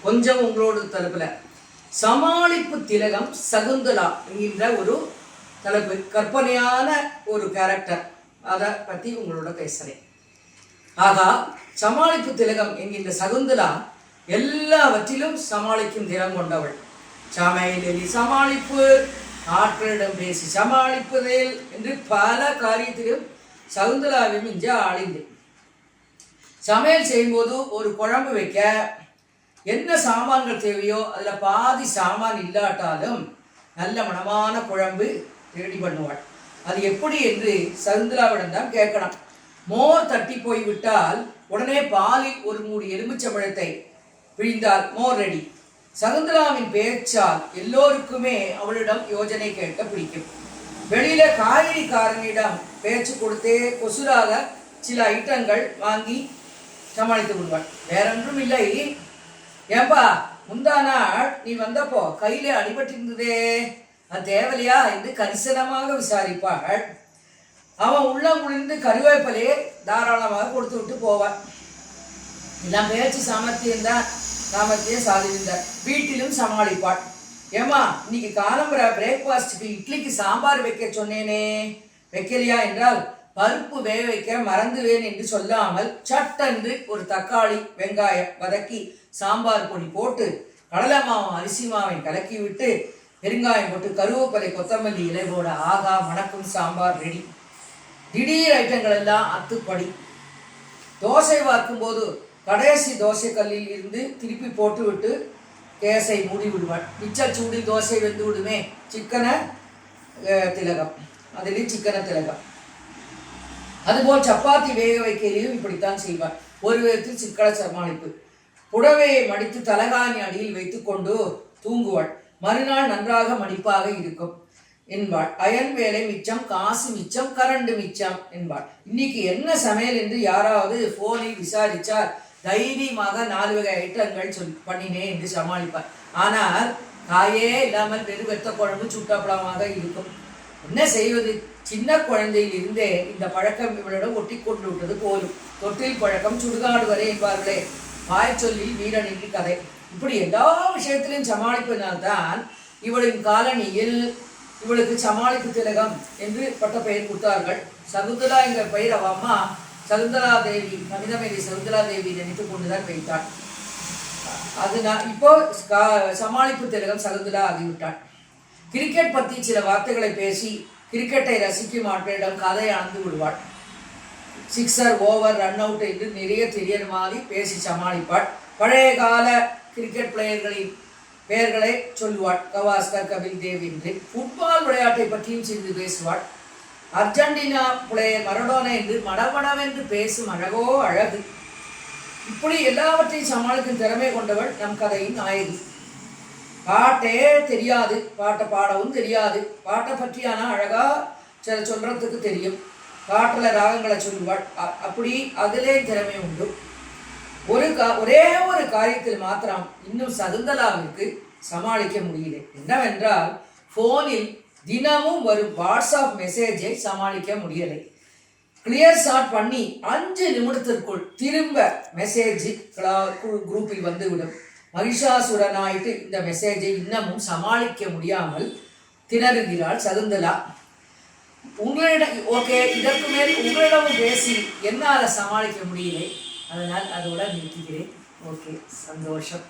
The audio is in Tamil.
கொஞ்சம் உங்களோட தலைப்புல சமாளிப்பு திலகம் சகுந்தலா என்கின்ற ஒரு தலைப்பு, கற்பனையான ஒரு கேரக்டர், அதை பற்றி உங்களோட பேசுகிறேன். ஆகா, சமாளிப்பு திலகம் என்கின்ற சகுந்தலா எல்லாவற்றிலும் சமாளிக்கும் திறம் கொண்டவள். சமையலில் சமாளிப்பு, ஆட்களிடம் பேசி சமாளிப்பதில் என்று பல காரியத்திலும் சகுந்தலாவின் மிஞ்ச ஆளிந்து. சமையல் செய்யும்போது ஒரு குழம்பு வைக்க என்ன சாமான்கள் தேவையோ அதில் பாதி சாமான் இல்லாட்டாலும் நல்ல மனமான குழம்பு ரெடி பண்ணுவாள். அது எப்படி என்று சகுந்தலாவிடம் தான் கேட்கணும். மோர் தட்டி போய் விட்டால் உடனே பாலில் ஒரு மூடி எலுமிச்சம்பழத்தை பிழிந்தால் மோர் ரெடி. சகுந்தலாவின் பேச்சால் எல்லோருக்குமே அவளிடம் யோஜனை கேட்க பிடிக்கும். வெளியில காய்கறிக்காரனிடம் பேச்சு கொடுத்தே கொசுராக சில ஐட்டங்கள் வாங்கி சமாளித்து விடுவாள். வேறொன்றும் இல்லை, ஏன்பா முந்தா நாள் நீ வந்தப்போ கையில அடிபட்டிருந்ததே, அது தேவலையா என்று கரிசனமாக விசாரிப்பாள். அவன் உள்ளம் குளிர்ந்து கருவேப்பிலையே தாராளமாக கொடுத்து விட்டு போவான். எல்லாம் பேச்சு சாமர்த்தியம் சாதிந்தார். வீட்டிலும் சமாளிப்பாள். ஏமா இன்னைக்கு காலம்பர பிரேக்ஃபாஸ்டுக்கு இட்லிக்கு சாம்பார் வைக்க சொன்னேனே, வைக்கலையா என்றால் பருப்பு வேக வைக்க மறந்துவேன் என்று சொல்லாமல் சட்டென்று ஒரு தக்காளி வெங்காயம் வதக்கி சாம்பார் பொடி போட்டு கடலை மாவும் அரிசி மாவையும் கலக்கி விட்டு பெருங்காயம் போட்டு கருவேப்பிலை கொத்தமல்லி இலை போட ஆகா மணக்கும் சாம்பார் ரெடி. திடீர் ஐட்டங்கள் எல்லாம் அத்துப்படி. தோசை வார்க்கும் போது கடைசி தோசை கல்லில் இருந்து திருப்பி போட்டு விட்டு கேஸை மூடி விடுவாள். மிச்ச சூடி தோசை வெந்து விடுமே, சிக்கன திலகம், அதிலே சிக்கன திலகம். அதுபோல் சப்பாத்தி வேக வைக்கையிலும் இப்படித்தான் செய்வாள். ஒரு விதத்தில் சிக்கன சமாளிப்பு. புடவையை மடித்து தலகாணி அடியில் வைத்து கொண்டு தூங்குவாள். மறுநாள் நன்றாக மடிப்பாக இருக்கும் என்பாள். அயன் வேலை மிச்சம், காசு மிச்சம், கரண்டு மிச்சம் என்பாள். இன்னைக்கு என்ன சமையல் என்று யாராவது போனில் விசாரிச்சால் தைரியமாக 4 வகை ஐட்டங்கள் பண்ணினேன் என்று சமாளிப்பார். ஆனால் காயே இல்லாமல் வெறு வெத்த குழம்பு சுட்டப்படமாக இருக்கும். என்ன செய்வது? சின்ன குழந்தையில் இருந்தே இந்த பழக்கம் இவளிடம் ஒட்டி கொண்டு விட்டது போலும். தொட்டில் பழக்கம் சுடுகாடு வரை என்பார்களே, வாய்ச்சொல்லில் வீரனின்றி கதை. இப்படி எல்லா விஷயத்திலும் சமாளிப்பதனால்தான் இவளின் காலனியில் இவளுக்கு சமாளிப்பு திலகம் என்று பட்ட பெயர் கொடுத்தார்கள். சகுந்தலா என்ற பெயர் அவ அம்மா சகுந்தலா தேவி, கணிதமேதி சகுந்தலா தேவி நினைத்து கொண்டுதான் வைத்தாள். அது இப்போ சமாளிப்பு திலகம் சகுந்தலா ஆகிவிட்டாள். கிரிக்கெட் பற்றி சில வார்த்தைகளை பேசி கிரிக்கெட்டை ரசிக்கும் ஆட்களிடம் கதை அளந்து விடுவாள். சிக்ஸர், ஓவர், ரன் அவுட் என்று நிறைய தெரியற மாதிரி பேசி சமாளிப்பாள். பழைய கால கிரிக்கெட் பிளேயர்களின் பெயர்களை சொல்லுவாள். கவாஸ்கர், கபில் தேவ் என்று. ஃபுட்பால் விளையாட்டை பற்றியும் சிறிது பேசுவாள். அர்ஜென்டினா பிளேயர் மரடோனா என்று மடமடவென்று பேசும் அழகோ அழகு. இப்படி எல்லாவற்றையும் சமாளிக்கும் திறமை கொண்டவள் நம் கதையின் நாயகி. பாட்டே தெரியாது, பாட்டை பாடவும் தெரியாது. பாட்டை பற்றியான அழகா சில சொல்றதுக்கு தெரியும். பாட்டில் ராகங்களை சொல்லுவாள். அப்படி அதிலே திறமை உண்டு. ஒரே ஒரு காரியத்தில் மாத்திரம் இன்னும் சகுந்தலாவிற்கு சமாளிக்க முடியல. என்னவென்றால் போனில் தினமும் வரும் வாட்ஸ்அப் மெசேஜை சமாளிக்க முடியலை. கிளியர் ஷாட் பண்ணி 5 நிமிடத்திற்குள் திரும்ப மெசேஜ் குரூப்பில் வந்துவிடும். மகிஷாசுரனாயிட்டு இந்த மெசேஜை இன்னமும் சமாளிக்க முடியாமல் திணறுகிறாள் சகுந்தலா. உங்களிடம் ஓகே, இதற்கு மேல் உங்களிடமும் பேசி என்னால் சமாளிக்க முடியலை, அதனால் அதோட நிறுத்துகிறேன். ஓகே, சந்தோஷம்.